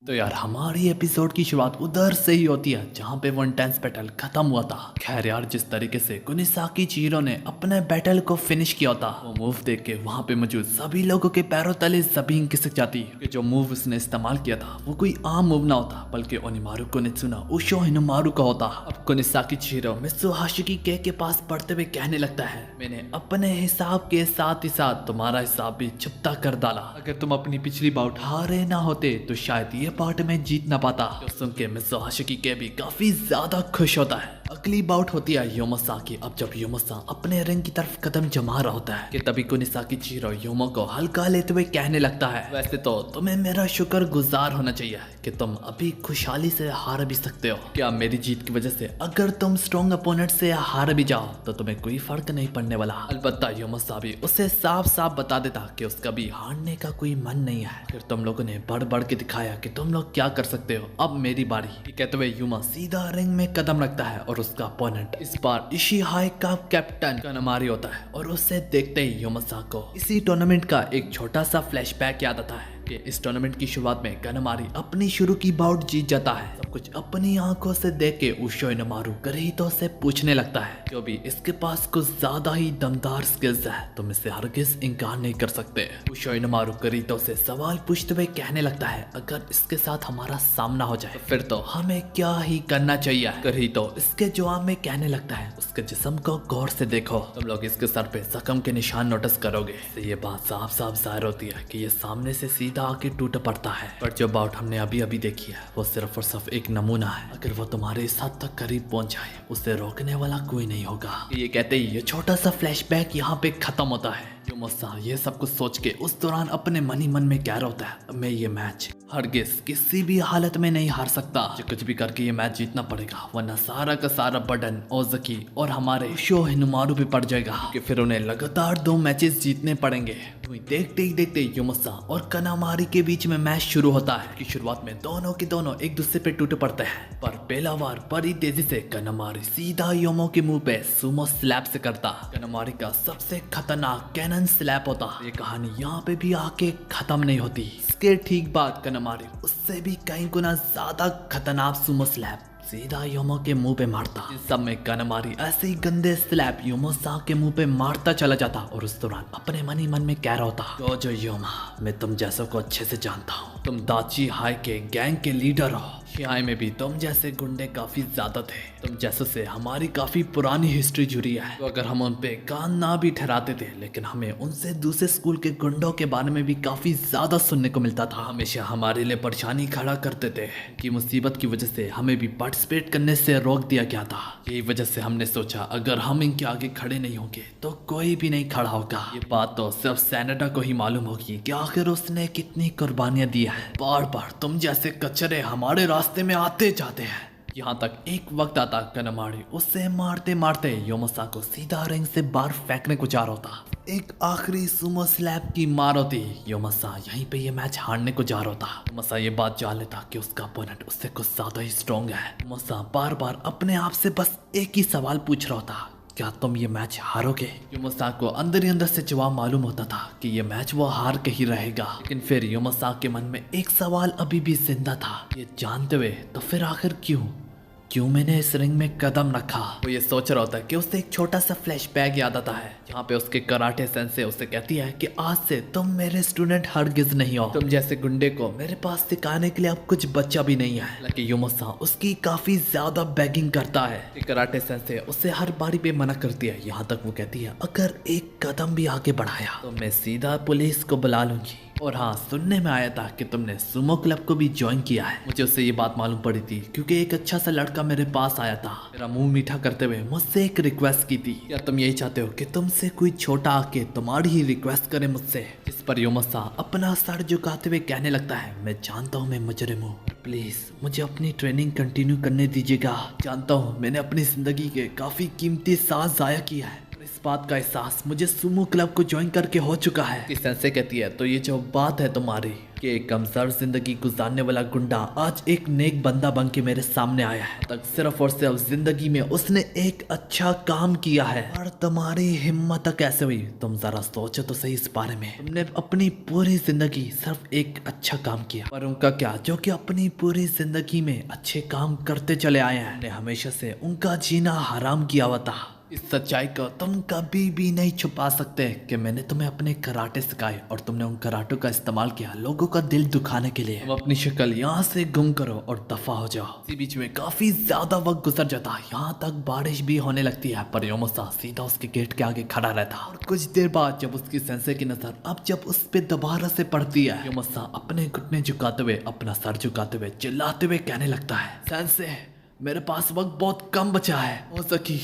तो यार हमारी एपिसोड की शुरुआत उधर से ही होती है जहाँ पे वो इंटेंस बैटल खत्म हुआ था। खैर यार जिस तरीके से कुनिसाकी चिहिरो ने अपने बैटल को फिनिश किया था वो मूव देख के वहाँ पे मौजूद सभी लोगों के पैरों तले जमीन खिसक जाती कि जो मूव उसने इस्तेमाल किया था वो कोई आम मूव ना होता बल्कि ओनिमारू कुनित्सुना उशो हिनोमारू का होता। अब कुनिसाकी चिहिरो मित्सु हाशिकी के पास पढ़ते हुए कहने लगता है, मैंने अपने हिसाब के साथ ही साथ तुम्हारा हिसाब भी चुपता कर डाला। अगर तुम अपनी पिछली बाउट हारे ना होते तो शायद ये पार्ट में जीत ना पाता। तो सुन के मित्सु हाशिकी के भी काफी ज्यादा खुश होता है। अगली बाउट होती है योमोसा की। अब जब योमोसा अपने रिंग की तरफ कदम जमा रहा होता है कि तभी कुनिसाकी चिहिरो योमो को हल्का लेते हुए कहने लगता है, वैसे तो तुम्हें मेरा शुक्र गुजार होना चाहिए कि तुम अभी खुशहाली से हार भी सकते हो। क्या मेरी जीत की वजह से अगर तुम स्ट्रॉन्ग अपोनेंट से हार भी जाओ तो तुम्हें कोई फर्क नहीं पड़ने वाला। अलबत्ता योमोसा भी उसे साफ साफ बता देता कि उसका भी हारने का कोई मन नहीं है। फिर तुम लोगों ने बढ़ बढ़ के दिखाया कि तुम लोग क्या कर सकते हो, अब मेरी बारी। कहते हुए युमा सीधा रिंग में कदम रखता है और उसका अपोनेंट इस बार इशिहाई का कैप्टन कानामारी होता है। और उसे देखते ही योमोसा को इसी टूर्नामेंट का एक छोटा सा फ्लैशबैक याद आता है कि इस टूर्नामेंट की शुरुआत में कानामारी अपनी शुरू की बाउट जीत जाता है। सब कुछ अपनी आंखों से देख के उशो हिनोमारू करीतो से पूछने लगता है, जो भी इसके पास कुछ ज्यादा ही दमदार स्किल्स है, तुम इसे हरगिज इनकार नहीं कर सकते। उशो हिनोमारू करीतो से सवाल पूछते हुए कहने लगता है, अगर इसके साथ हमारा सामना हो जाए तो फिर तो हमें क्या ही करना चाहिए। करीतो इसके जवाब में कहने लगता है, उसके जिस्म को गौर से देखो, तुम लोग इसके सर पे जख्म के निशान नोटिस करोगे। ये बात साफ साफ जाहिर होती है कि ये सामने से सीधा आके टूट पड़ता है। पर जो बाउट हमने अभी अभी देखी है वो सिर्फ और सिर्फ एक नमूना है। अगर वो तुम्हारे इस हद तक करीब पहुंच जाए उसे रोकने वाला कोई नहीं होगा। ये कहते ही ये छोटा सा फ्लैशबैक यहाँ पे खत्म होता है। योमोसा ये सब कुछ सोच के उस दौरान अपने मन ही मन में कह रहा होता है, मैं ये मैच हरगिज किसी भी हालत में नहीं हार सकता। जो कुछ भी करके ये मैच जीतना पड़ेगा, वरना सारा का सारा बर्डन ओज़की और हमारे उशो हिनोमारू पे पड़ जाएगा कि फिर उन्हें लगातार 2 मैचेस जीतने पड़ेंगे। देखते ही देखते योमोसा और कानामारी के बीच में मैच शुरू होता है कि शुरुआत में दोनों के दोनों एक दूसरे पे टूट पड़ते हैं। पर पहला वार बड़ी तेजी से कानामारी सीधा योमो के मुंह पे सुमो स्लैप से करता। कानामारी का सबसे खतरनाक कैनन स्लैप होता। ये कहानी यहाँ पे भी आके खत्म नहीं होती। इसके ठीक बाद कानामारी उससे भी कई गुना ज्यादा खतरनाक सुमो स्लैप सीधा योमो के मुंह पे मारता। इस सब में कानामारी ऐसे ही गंदे स्लैप योमोसा के मुंह पे मारता चला जाता और उस दौरान अपने मन ही मन में कह रहा होता, जो योमा, मैं तुम जैसों को अच्छे से जानता हूँ। तुम दाची हाई के गैंग के लीडर हो। शिहाई में भी तुम जैसे गुंडे काफी ज्यादा थे। तुम जैसे से हमारी काफी पुरानी हिस्ट्री जुड़ी है। तो अगर हम उन पे कान ना भी ठहराते थे, लेकिन हमें उनसे दूसरे स्कूल के गुंडों के बारे में भी काफी ज्यादा सुनने को मिलता था। हमेशा हमारे लिए परेशानी खड़ा करते थे कि मुसीबत की वजह से हमें भी पार्टिसिपेट करने से रोक दिया गया था। यही वजह से हमने सोचा अगर हम इनके आगे खड़े नहीं होंगे तो कोई भी नहीं खड़ा होगा। ये बात तो सिर्फ सैनेटा को ही मालूम होगी कि आखिर उसने कितनी कुर्बानियां दी है। बार बार तुम जैसे कचरे हमारे रास्ते में आते जाते हैं। यहाँ तक एक वक्त आता कानामारी उसे मारते मारते योमोसा को सीधा रिंग से बाहर फेंकने को जा रहा होता। एक आखिरी सुमो स्लैप की मार होती। योमोसा यहीं पे ये मैच हारने को जा रहा होता। योमोसा ये बात जान लेता कि उसका अपोनेंट उससे कुछ ज्यादा ही स्ट्रॉन्ग है। योमोसा बार बार अपने आप से बस एक ही सवाल पूछ रहा होता, क्या तुम ये मैच हारोगे? योमोसा को अंदर ही अंदर से जवाब मालूम होता था कि ये मैच वो हार के ही रहेगा। लेकिन फिर योमोसा के मन में एक सवाल अभी भी जिंदा था। ये जानते हुए तो फिर आखिर क्यों मैंने इस रिंग में कदम रखा? वो ये सोच रहा होता है कि उसे एक छोटा सा फ्लैशबैक याद आता है जहाँ पे उसके कराटे सेंसे उसे कहती है कि आज से तुम मेरे स्टूडेंट हरगिज नहीं हो। तुम जैसे गुंडे को मेरे पास सिखाने के लिए अब कुछ बच्चा भी नहीं है। लेकिन योमोसा उसकी काफी ज्यादा बैगिंग करता है कि कराटे सेंसे उसे हर बारी पे मना करती है। यहाँ तक वो कहती है, अगर एक कदम भी आगे बढ़ाया तो मैं सीधा पुलिस को बुला लूंगी। और हाँ, सुनने में आया था कि तुमने सुमो क्लब को भी ज्वाइन किया है। मुझे उससे ये बात मालूम पड़ी थी क्योंकि एक अच्छा सा लड़का मेरे पास आया था। मेरा मुंह मीठा करते हुए मुझसे एक रिक्वेस्ट की थी, क्या तुम यही चाहते हो कि तुमसे कोई छोटा आके तुम्हारी ही रिक्वेस्ट करे मुझसे? इस पर योमोसा अपना सर झुकाते हुए कहने लगता है, मैं जानता हूँ मैं मुजरिम हूँ, प्लीज मुझे अपनी ट्रेनिंग कंटिन्यू करने दीजिएगा। जानता हूँ मैंने अपनी जिंदगी के काफी कीमती सांस जाया किया है, इस इस बात का एहसास मुझे सुमो क्लब को ज्वाइन करके हो चुका है। कि सेंसे कहती है तो ये जो बात है तुम्हारी कि एक कमजोर जिंदगी गुजारने वाला गुंडा आज एक नेक बंदा बन के मेरे सामने आया है, तक सिर्फ और सिर्फ जिंदगी में उसने एक अच्छा काम किया है और तुम्हारी हिम्मत कैसे हुई? तुम जरा सोचो तो सही इस बारे में। तुमने अपनी पूरी जिंदगी सिर्फ एक अच्छा काम किया, पर उनका क्या जो कि अपनी पूरी जिंदगी में अच्छे काम करते चले आए हैं। ने हमेशा से उनका जीना हराम किया हुआ था। इस सच्चाई को तुम कभी भी नहीं छुपा सकते कि मैंने तुम्हें अपने कराटे सिखाए और तुमने उन कराटों का इस्तेमाल किया लोगों का दिल दुखाने के लिए। तुम अपनी शक्ल यहाँ से गुम करो और दफा हो जाओ। इसी बीच में काफी ज्यादा वक्त गुजर जाता है, यहाँ तक बारिश भी होने लगती है, पर योमोसा सीधा उसके गेट के आगे खड़ा रहता। और कुछ देर बाद जब उसकी सेंसे की नजर अब जब उस पे दोबारा से पड़ती है, योमोसा अपने घुटने झुकाते हुए अपना सर झुकाते हुए चिल्लाते हुए कहने लगता है, सेंसे मेरे पास वक्त बहुत कम बचा है ओज़की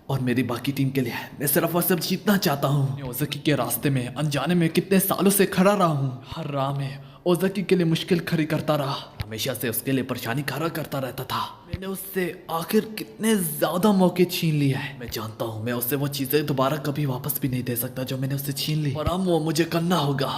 और मेरी बाकी टीम के लिए मैं सिर्फ और सिर्फ जीतना चाहता हूँ। ओज़की के रास्ते में अनजाने में कितने सालों से खड़ा रहा हूँ, हर राह में ओज़की के लिए मुश्किल खड़ी करता रहा, हमेशा से उसके लिए परेशानी खड़ा करता रहता था। मैंने उससे आखिर कितने ज्यादा मौके छीन लिए हैं। मैं जानता हूँ मैं उससे वो चीजें दोबारा कभी वापस भी नहीं दे सकता जो मैंने उससे छीन ली, और अब वो मुझे करना होगा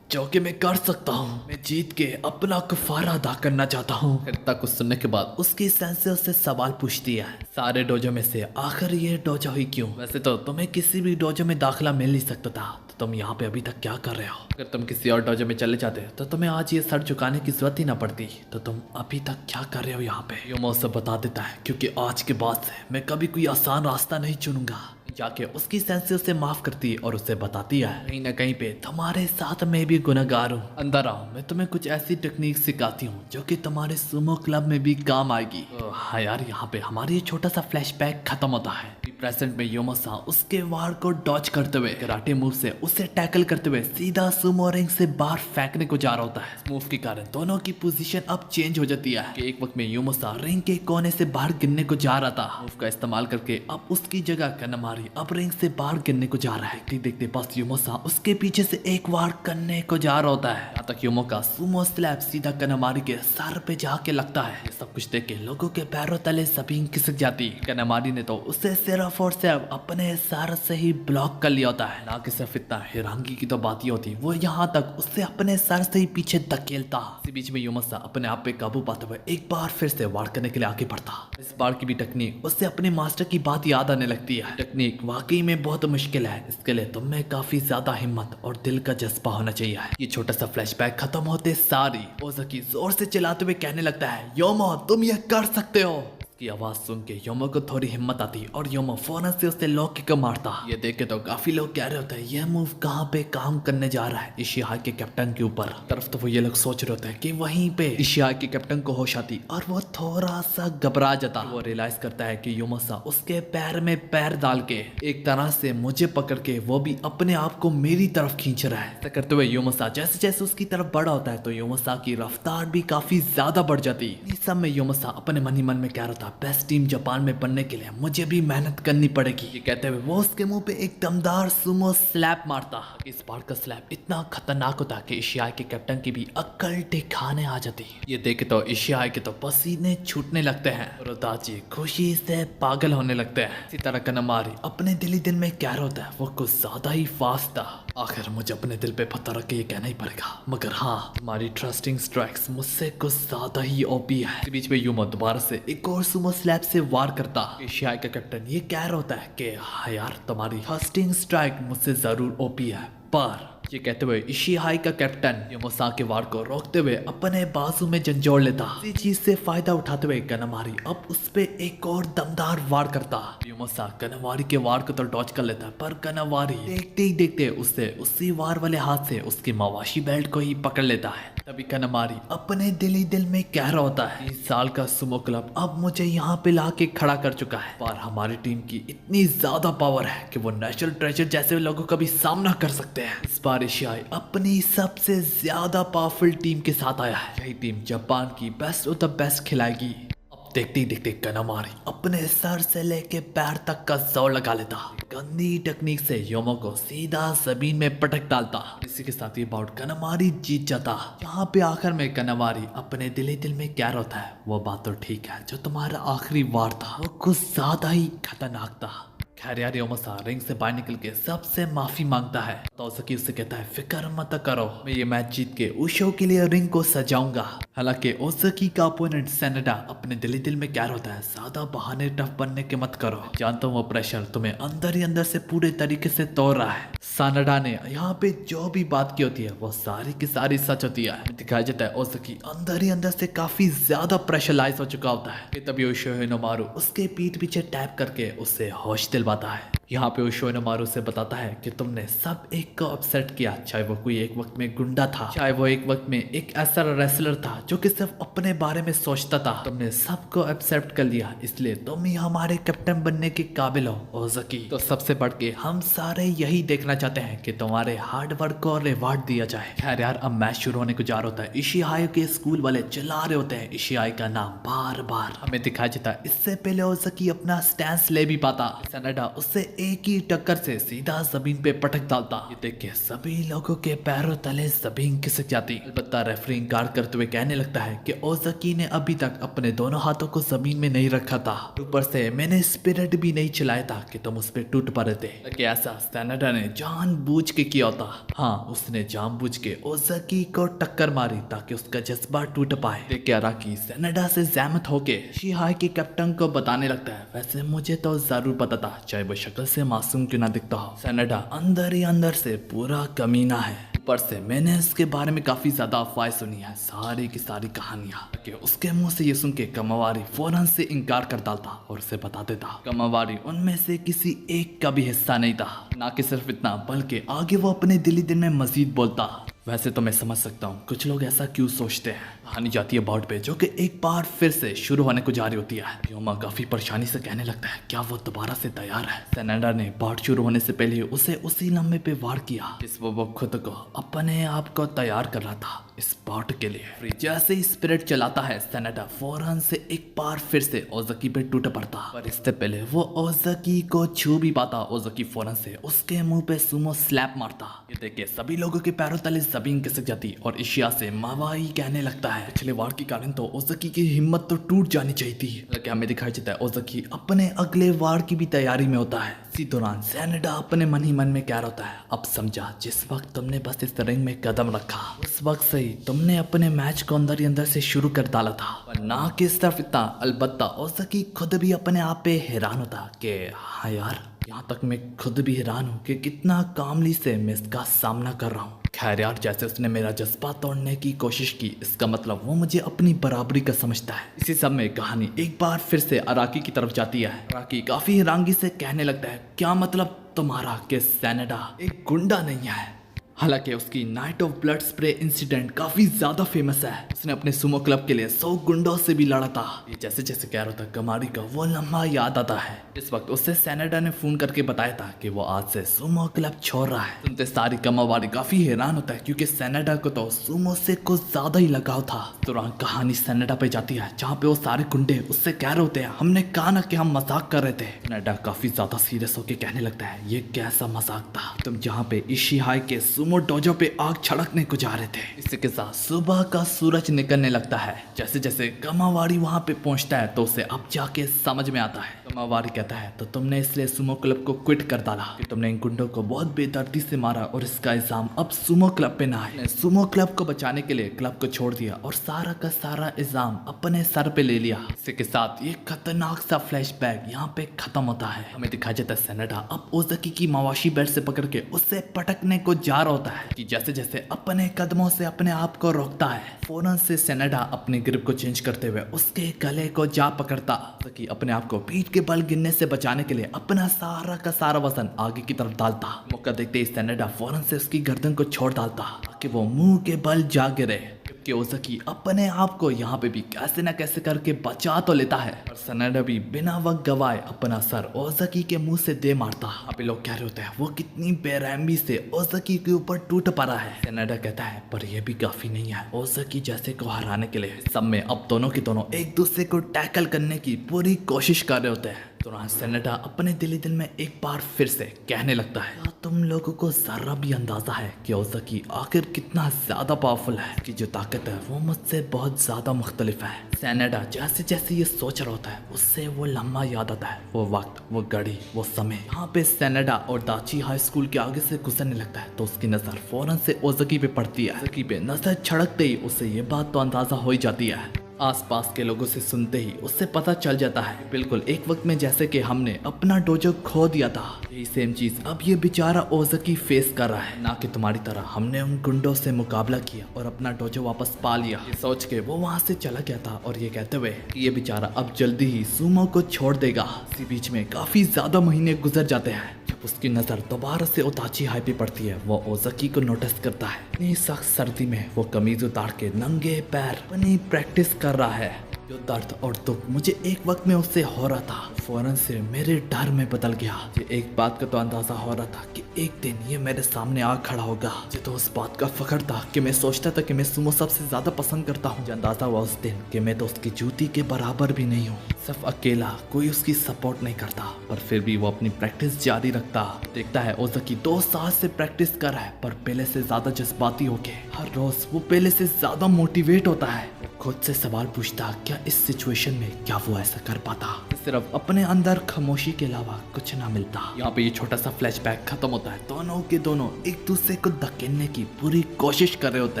जो कि मैं कर सकता हूँ। मैं जीत के अपना कफारा अदा करना चाहता हूँ। इतना कुछ सुनने के बाद उसकी सेंसे उससे सवाल पूछती है, सारे डोजो में से आखिर ये डोजो ही क्यों? वैसे तो तुम्हें किसी भी डोजो में दाखिला मिल नहीं सकता था, तो तुम यहाँ पे अभी तक क्या कर रहे हो? अगर तुम किसी और डोजो में चले जाते तो तुम्हें आज ये सर झुकाने की जरूरत ही ना पड़ती, तो तुम अभी तक क्या कर रहे हो यहाँ पे? योमो सब बता देता है, क्योंकि आज के बाद से मैं कभी कोई आसान रास्ता नहीं चुनूंगा। जाके उसकी सेंसे उसे माफ करती है और उसे बताती है, कहीं ना कहीं पे तुम्हारे साथ मैं भी गुनहगार हूँ, अंदर आओ, मैं तुम्हें कुछ ऐसी टेक्निक सिखाती हूँ जो कि तुम्हारे सुमो क्लब में भी काम आएगी। हाँ यार, यहाँ पे हमारी ये छोटा सा फ्लैशबैक खत्म होता है। प्रेजेंट में योमोसा उसके वार को डॉच करते हुए कराटे मूव से उसे टैकल करते हुए सीधा सुमो रिंग से बाहर फेंकने को जा रहा होता है। मूव के कारण दोनों की पोजीशन अब चेंज हो जाती है कि एक वक्त में योमोसा रिंग के कोने से बाहर गिरने को जा रहा था, मूव का इस्तेमाल करके अब उसकी जगह कनमारी अब रिंग से बाहर गिरने को जा रहा है। देखते देखते बस योमोसा उसके पीछे से एक वार करने को जा रहा होता है, यहाँ तक योमो का सुमो स्लैप सीधा कनमारी के सर पे जाके लगता है। ये सब कुछ देख के लोगों के पैरों तले जमीन खिसक जाती। कनमारी ने तो उसे सिर्फ और सिर्फ अपने सर से ही ब्लॉक कर लिया होता है। ना कि सिर्फ इतना, हैरानगी की तो बात ही होती, वो यहाँ तक उससे अपने सर से ही पीछे धकेलता। इसी बीच में योमोसा अपने आप पे काबू पाते हुए एक बार फिर से वार करने के लिए आगे बढ़ता। इस बार की भी टेक्निक उससे अपने मास्टर की बात याद आने लगती है। टेक्निक वाकई में बहुत मुश्किल है, इसके लिए तुम में काफी ज्यादा हिम्मत और दिल का जज्बा होना चाहिए। ये छोटा सा फ्लैशबैक खत्म होते सारी ओज़की जोर से चिल्लाते हुए कहने लगता है, योमो तुम ये कर सकते हो। की आवाज सुन के योमो को थोड़ी हिम्मत आती और योमो फौरन से उसे लॉक किक मारता। ये देख के तो काफी लोग कह रहे होते हैं यह मूव कहाँ पे काम करने जा रहा है इशिहाई के कैप्टन के ऊपर। तरफ तो वो ये लोग सोच रहे होते हैं कि वहीं पे इशिहाई के कैप्टन को होश आती और वो थोड़ा सा घबरा जाता। वो रियलाइज करता है कि योमोसा उसके पैर में पैर डाल के एक तरह से मुझे पकड़ के वो भी अपने आप को मेरी तरफ खींच रहा है। ऐसा करते हुए योमोसा जैसे जैसे उसकी तरफ बड़ा होता है तो योमोसा की रफ्तार भी काफी ज्यादा बढ़ जाती। इस सब में योमोसा अपने मन ही मन में कह रहा था, बेस्ट टीम जापान में बनने के लिए मुझे भी मेहनत करनी पड़ेगी। ये कहते हुए वो उसके मुंह पे एक दमदार सुमो स्लैप मारता। इस बार का स्लैप इतना खतरनाक होता कि इशिहाई के कैप्टन की भी अक्ल ठिकाने आ जाती। ये देखे तो इशिहाई के तो पसीने छूटने लगते हैं और उदाची खुशी से पागल होने लगते हैं। इसी तरह कनमारी अपने दिली दिल में कह रहा होता है वो कुछ ज्यादा ही फास्ट था। आखिर मुझे अपने दिल पे पत्थर रख के ये कहना ही पड़ेगा, मगर हाँ तुम्हारी ट्रस्टिंग स्ट्राइक्स मुझसे कुछ ज्यादा ही ओपी है। इस बीच में यूमो दोबारा से एक और सुमो स्लैप से वार करता। एशियाई का कैप्टन ये कह रहा होता है कि हाँ यार तुम्हारी ट्रस्टिंग स्ट्राइक मुझसे जरूर ओपी है, पर ये कहते हुए इशिहाई का कैप्टन योमोसा के वार को रोकते हुए अपने बाजू में झंझोड़ लेता। इसी चीज से फायदा उठाते हुए कनमारी अब उस पे एक और दमदार वार करता। योमोसा कनवारी के वार को तो डॉच कर लेता, पर कनवारी देखते ही देखते उससे उसी वार वाले हाथ से उसकी मवाशी बेल्ट को ही पकड़ लेता है। तभी कनमारी अपने दिल ही दिल में कह रहा होता है 30 साल का सुमो क्लब अब मुझे यहाँ पे ला के खड़ा कर चुका है, पर हमारी टीम की इतनी ज्यादा पावर है कि वो नेशनल ट्रेजर जैसे लोगों का भी सामना कर सकते हैं। इस बार एशियाई अपनी सबसे ज्यादा पावरफुल टीम के साथ आया है। यही टीम जापान की बेस्ट ऑफ द बेस्ट खिलाएगी। अब देखते ही देखते कनमारी अपने सर से लेके पैर तक का जोर लगा लेता। गंदी टेक्निक से योमो को सीधा जमीन में पटक डालता। इसी के साथ ये बाउट कनमारी जीत जाता। यहाँ पे आखिर में कनमारी अपने दिल ही दिल में क्या होता है वो बात तो ठीक है, जो तुम्हारा आखिरी वार था वो कुछ ज्यादा ही खतरनाक था। खैर यार योमासा रिंग से बाहर निकल के सबसे माफी मांगता है तो ओज़की उससे कहता है फिक्र मत करो, मैं ये मैच जीत के उशो के लिए रिंग को सजाऊंगा। हालांकि ओज़की का ओपोनेंट सेनेडा अपने दिल ही दिल में क्या होता है, ज्यादा बहाने टफ बनने के मत करो, जानता हूँ वो प्रेशर तुम्हें अंदर ही अंदर से पूरे तरीके से तोड़ रहा है। सेनेडा ने यहाँ पे जो भी बात की होती है वो सारी की सारी सच होती है। दिखाया जाता है ओज़की अंदर ही अंदर से काफी ज्यादा प्रेशराइज हो चुका होता है कि तभी उशोहिनोमारू उसके पीठ पीछे टैप करके उससे होश दिलवाता है। यहाँ पे उशोहिनोमारू से बताता है कि तुमने सब एक को अपसेट किया, चाहे वो कोई एक वक्त में गुंडा था, चाहे वो एक वक्त में एक ऐसा रेसलर था जो कि सिर्फ अपने बारे में सोचता था, तुमने सबको एक्सेप्ट कर लिया, इसलिए तुम ही हमारे कैप्टन बनने के काबिल हो ओज़की। तो सबसे बढ़ के हम सारे यही देखना चाहते हैं कि तुम्हारे हार्ड वर्क को रिवार्ड दिया जाए। खैर यार अब मैच शुरू होने को जा रहा होता है। इशिहाई के स्कूल वाले चिल्ला रहे होते हैं इशिहाई का नाम बार बार, हमें दिखाया जाता है इससे पहले ओज़की अपना स्टैंस ले भी पाता, सेनेडा उससे एक ही टक्कर से सीधा जमीन पे पटक डालता। ये देख के सभी लोगों के पैरों तले जमीन खिसक जाती। अलबत्ता रेफरी गार्ड करते हुए कहने लगता है कि ओज़की ने अभी तक अपने दोनों हाथों को जमीन में नहीं रखा था, ऊपर से मैंने स्पिरिट भी नहीं चलाया था कि तुम उस पर टूट पड़े थे। लेकिन ऐसा सेनेडा ने जानबूझ के किया होता। हाँ, उसने जानबूझ के ओज़की को टक्कर मारी ताकि उसका जज्बा टूट पाए। देखिए अराकी सेनेडा से जहमत होके इशिहाई के कैप्टन को बताने लगता है, वैसे मुझे तो जरूर पता था, चाहे वो शक्ल से मासूम क्यों ना दिखता हो, सेनेडा अंदर ही अंदर से पूरा कमीना है। ऊपर से मैंने इसके बारे में काफी ज्यादा अफवाहें सुनी है, सारी की सारी कहानियां, कि उसके मुंह से ये सुन के कमावारी फौरन से इनकार कर डालता और उसे बता देता कमावारी उनमें से किसी एक का भी हिस्सा नहीं था। ना कि सिर्फ इतना बल्कि आगे वो अपने दिल ही दिल में मजीद बोलता, वैसे तो मैं समझ सकता हूँ कुछ लोग ऐसा क्यों सोचते हैं। कहानी जाती है बाउट पे जो कि एक बार फिर से शुरू होने को जा रही होती है। योमा काफी परेशानी से कहने लगता है क्या वो दोबारा से तैयार है। सेनेडा ने बाउट शुरू होने से पहले उसे उसी लम्बे पे वार किया जिस वो खुद को अपने आप को तैयार कर रहा था इस बाउट के लिए। जैसे ही स्पिरिट चलाता है सेनेडा फौरन से एक बार फिर से ओज़की पे टूट पड़ता, पर इससे पहले वो ओज़की को छू भी पाता, ओज़की फौरन से उसके मुंह पे सुमो स्लैप मारता। ये देख के सभी लोगों के पैरों तले जमीन खिसक जाती और इशिया से मावाई कहने लगता है पिछले वार के कारण तो ओज़की की हिम्मत तो टूट जानी चाहिए थी। लेकिन हमें दिखाई देता है ओज़की अपने अगले वार की भी तैयारी में होता है। इसी दौरान सेनेडा अपने मन ही मन में कह रहा होता है, अब समझा जिस वक्त तुमने बस इस रिंग में कदम रखा उस वक्त से ही तुमने अपने मैच को अंदर ही अंदर से शुरू कर डाला था। पर ना कि सिर्फ इतना, अलबत्ता ओज़की खुद भी अपने आप पे हैरान होता कि हाँ यार, यहाँ तक मैं खुद भी हैरान हूँ कि कितना कामली से मैं इसका सामना कर रहा हूँ। खैर यार जैसे उसने मेरा जज्बा तोड़ने की कोशिश की, इसका मतलब वो मुझे अपनी बराबरी का समझता है। इसी सब में कहानी एक बार फिर से अराकी की तरफ जाती है। अराकी काफी हैरानगी से कहने लगता है, क्या मतलब तुम्हारा कि सेनेडा एक गुंडा नहीं है। हालांकि उसकी night of blood spray incident काफी ज्यादा फेमस है, उसने अपने सुमो क्लब के लिए 100 गुंडों से भी लड़ा था। ये जैसे जैसे कह रहा था कमारी का वो लम्हा याद आता है। इस वक्त उससे सेनेडा ने फोन करके बताया था कि वो आज से सुमो क्लब छोड़ रहा है। सुनते सारी कमावारी काफी हैरान होता है क्योंकि सेनेडा को तो सुमो से कुछ ज्यादा ही लगाव था। तुरंत कहानी सेनेडा पे जाती है जहाँ पे वो सारे गुंडे उससे कह रहे होते हैं, हमने कहा ना कि हम मजाक कर रहे थे। सेनेडा काफी ज्यादा सीरियस होकर कहने लगता है, ये कैसा मजाक था, तुम जहाँ पे इशिहाई के सुमो डोजो पे आग छिड़कने को जा रहे थे। इसी के साथ सुबह का सूरज निकलने लगता है। जैसे जैसे कमावारी वहां पे पहुंचता है तो उसे अब जाके समझ में आता है। कमावारी कहता है, तो तुमने इसलिए सुमो क्लब को क्विट कर डाला कि तुमने इन गुंडों को बहुत बेदर्दी से मारा और इसका इल्जाम अब सुमो क्लब पे ना है। सुमो क्लब को बचाने के लिए क्लब को छोड़ दिया और सारा का सारा इल्जाम अपने सर पे ले लिया। इसी के साथ ये खतरनाक सा फ्लैशबैक यहाँ पे खत्म होता है। हमें दिखाया जाता है सेनेडा अब ओज़की की मवाशी बेल्ट से पकड़ के उससे पटकने को जा रहा होता है कि जैसे जैसे अपने कदमों से अपने आप को रोकता है फौरन से सेनेडा अपने ग्रिप को चेंज करते हुए उसके गले को जा पकड़ता ताकि अपने आप को पीठ के बल गिरने से बचाने के लिए अपना सारा का सारा वजन आगे की तरफ डालता। मौका देखते ही सेनेडा फौरन से उसकी गर्दन को छोड़ डालता ताकि वो मुंह के बल जा गिरे। कि ओज़की अपने आप को यहाँ पे भी कैसे न कैसे करके बचा तो लेता है और सेनेडा भी बिना वक्त गवाए अपना सर ओज़की के मुंह से दे मारता। अब लोग कह रहे होते हैं वो कितनी बेरहमी से ओज़की के ऊपर टूट पड़ा है। सेनेडा कहता है पर यह भी काफी नहीं है ओज़की जैसे को हराने के लिए। सब में अब दोनों के दोनों एक दूसरे को टैकल करने की पूरी कोशिश कर रहे होते हैं। तो सेनेटा अपने दिली दिल में एक बार फिर से कहने लगता है, क्या तुम लोगों को जरा भी अंदाजा है कि ओज़की आखिर कितना ज्यादा पावरफुल है, कि जो ताकत है वो मुझसे बहुत ज्यादा मुख्तलिफ है। सेनेटा जैसे जैसे ये सोच रहा होता है उससे वो लम्हा याद आता है, वो वक्त, वो घड़ी, वो समय। यहाँ पे सेनेटा और दाची हाई स्कूल के आगे से गुजरने लगता है तो उसकी नजर फौरन से ओज़की पे पड़ती है। ओज़की पे नजर छड़कते ही उसे ये बात तो अंदाजा हो ही जाती है। आसपास के लोगों से सुनते ही उससे पता चल जाता है, बिल्कुल एक वक्त में जैसे कि हमने अपना डोजो खो दिया था, यही सेम चीज अब ये बेचारा ओज़की फेस कर रहा है। ना कि तुम्हारी तरह हमने उन गुंडों से मुकाबला किया और अपना डोजो वापस पा लिया। ये सोच के वो वहाँ से चला गया था और ये कहते हुए कि ये बेचारा अब जल्दी ही सुमो को छोड़ देगा। इसी बीच में काफी ज्यादा महीने गुजर जाते हैं। जब उसकी नजर दोबारा से ओताची हाई पे पड़ती है वो ओज़की को नोटिस करता है। इतनी सख्त सर्दी में वो कमीज उतार के नंगे पैर अपनी प्रैक्टिस कर रहा है। जो दर्द और दुख मुझे एक वक्त में उससे हो रहा था फौरन से मेरे डर में बदल गया। मुझे एक बात का तो अंदाजा हो रहा था कि एक दिन ये मेरे सामने आ खड़ा होगा। मुझे तो उस बात का फख्र था कि मैं सोचता था कि मैं सुमो सबसे ज्यादा पसंद करता हूँ। अंदाजा हुआ उस दिन कि मैं तो उसकी जूती के बराबर भी नहीं हूँ। सिर्फ अकेला, कोई उसकी सपोर्ट नहीं करता, पर फिर भी वो अपनी प्रैक्टिस जारी रखता। देखता है ओज़की 2 साल से प्रैक्टिस कर रहा है पर पहले से ज्यादा जज्बाती होके हर रोज वो पहले से ज्यादा मोटिवेट होता है। खुद से सवाल पूछता, क्या इस सिचुएशन में क्या वो ऐसा कर पाता? सिर्फ अपने अंदर खामोशी के अलावा कुछ ना मिलता। यहाँ पे ये छोटा सा फ्लैशबैक खत्म होता है। दोनों के दोनों एक दूसरे को धकेलने की पूरी कोशिश कर रहे होते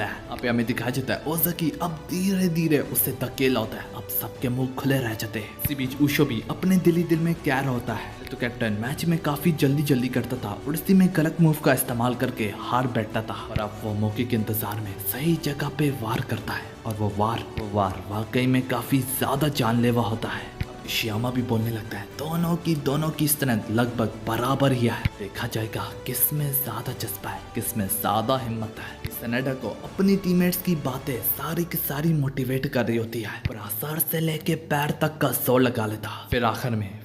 हैं। यहाँ पे हमें दिखाया जाता है ओज़की अब धीरे धीरे उससे धकेला होता है। अब सबके मुंह खुले रह जाते हैं। इसी बीच उशो भी अपने दिली दिल में कह रहा होता है, तो कैप्टन मैच में काफी जल्दी जल्दी करता था और इसी में गलत मूव का इस्तेमाल करके हार बैठता था, और अब वो मौके के इंतजार में सही जगह पे वार करता है और वो वार वाकई में काफी ज्यादा जानलेवा होता है। श्यामा भी बोलने लगता है, दोनों की स्ट्रेंथ लगभग बराबर ही है। देखा जाएगा किसमें ज्यादा जज्बा है, किसमें ज्यादा हिम्मत है। सेनेटा को अपनी टीममेट्स की बातें सारी की सारी मोटिवेट कर रही होती है और सर से लेके पैर तक का जोर लगा लेता।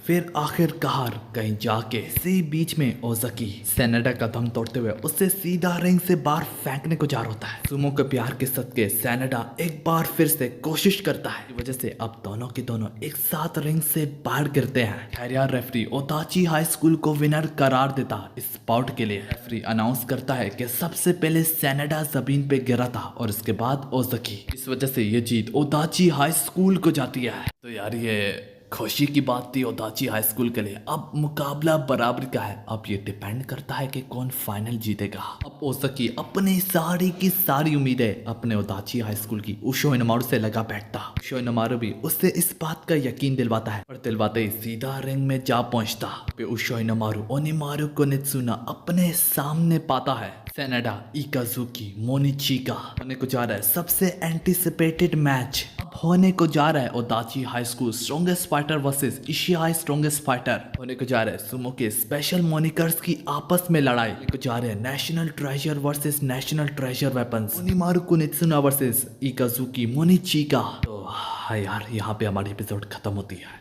फिर आखिरकार कहीं जाके इसी बीच में ओज़की सेनेटा का दम तोड़ते हुए उसे सीधा रिंग से बाहर फेंकने को जा रहा होता है। सुमो के प्यार के सदके सेनेटा एक बार फिर से कोशिश करता है। इस वजह से अब दोनों के दोनों एक साथ रिंग से बाहर गिरते हैं। खैर यार, रेफरी ओताची हाई स्कूल को विनर करार देता इस बाउट के लिए। रेफरी अनाउंस करता है कि सबसे पहले सेनेटा जमीन पे गिरा था और इसके बाद ओज़की। इस वजह से ये जीत ओताची हाई स्कूल को जाती है। तो यार ये खुशी की बात थी ओताची हाई स्कूल के लिए। अब मुकाबला बराबरी का है। अब ये डिपेंड करता है कि कौन फाइनल जीतेगा। अब ओज़की अपनी सारी की सारी उम्मीदें अपने ओताची हाई स्कूल की उशो इनोमारू से लगा बैठता। उशो इनोमारू भी उससे इस बात का यकीन दिलवाता है और दिलवाते ही सीधा रिंग में जा पहुंचता। उशो इनोमारू ओनिमारू कोनित्सुना अपने सामने पाता है। सेनेटा, इकाजुकी, मोनिचिका होने को जा रहा है सबसे एंटिसिपेटेड मैच। अब होने को जा रहा है ओताची high school strongest fighter versus इशियाई स्ट्रॉन्गेस्ट फाइटर। होने को जा रहा है सुमो के स्पेशल मोनिकर्स की आपस में लड़ाई। होने को जा रहे हैं national treasure versus national treasure weapons. Onimaru Kunitsuna versus इकाजुकी मोनिचिका। तो हाँ यार, यहाँ पे हमारी एपिसोड खत्म होती है।